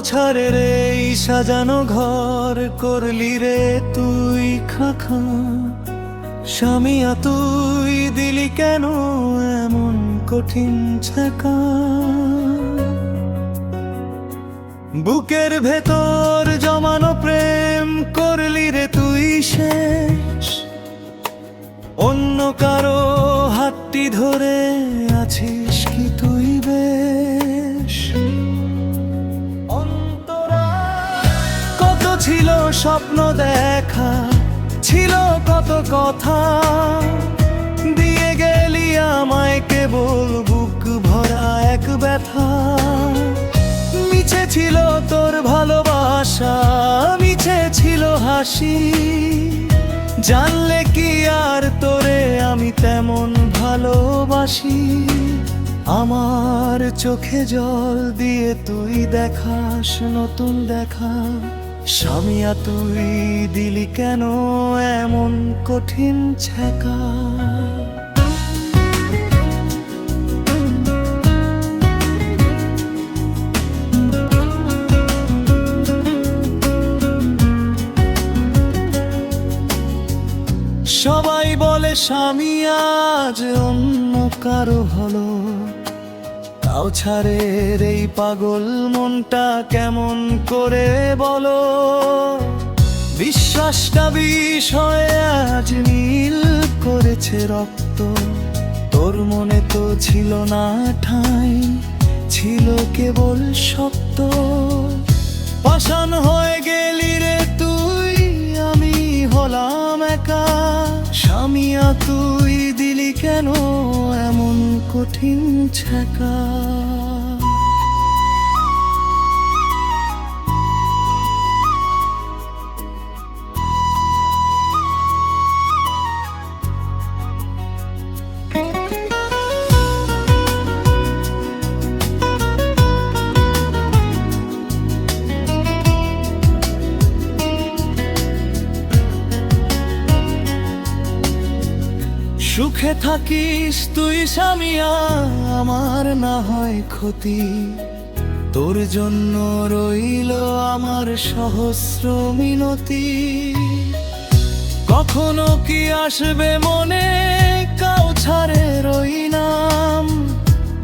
কাউছারের এই সাজানো ঘর করলি রে তুই খাখা। স্বামীয়া তুই দিলি কেন এমন কঠিন ছ্যাঁকা। বুকের ভেতর জমানো প্রেম করলি রে তুই শেষ। অন্য কারো হাতটি ধরে আছিস কি তুই বেশ। কত ছিল স্বপ্ন দেখা, ছিল কত কথা, দিয়ে গেলি আমায় কেবল বুক ভরা এক ব্যথা। মিছে ছিল তোর ভালোবাসা, মিছে ছিল হাসি, জানলে কি আর তোরে আমি তেমন ভালোবাসি। আমার চোখে জল দিয়ে তুই দেখাস নতুন দেখা। স্বামীয়া তুই দিলি কেন এমন কঠিন ছ্যাঁকা। সবাই বলে স্বামী আজ অন্য কারো হলো। কাউছারের এই পাগল মনটা কেমন করে বলো। বিশ্বাসটা বিষয়ে আজ নীল করেছে রক্ত। তোর মনে তো ছিল না ঠাঁই, ছিল কেবল শক্ত। পাষাণ হয়ে গেলি রে তুই, আমি হলাম একা। স্বামীয়া তুই দিলি কেন এমন কঠিন ছ্যাঁকা। সুখে থাকিস তুই স্বামীয়া, আমার না হয় ক্ষতি। তোর জন্য রইল আমার সহস্র মিনতি। কখনো কি আসবে মনে কাউছারের ওই নাম।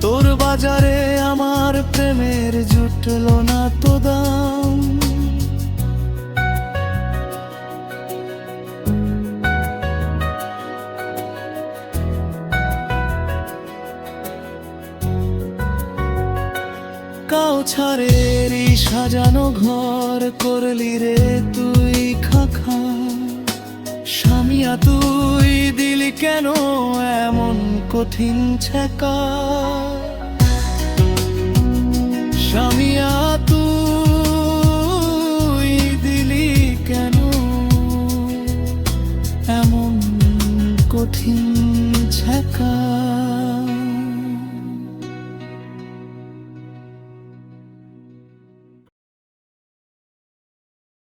তোর বাজারে আমার প্রেমের জুটল না তো দাম। কাউছারের এই সাজানো ঘর করলি রে তুই খাখা। স্বামীয়া তুই দিলি কেন এমন কঠিন ছ্যাঁকা। স্বামীয়া তুই দিলি কেন এমন কঠিন ছ্যাঁকা।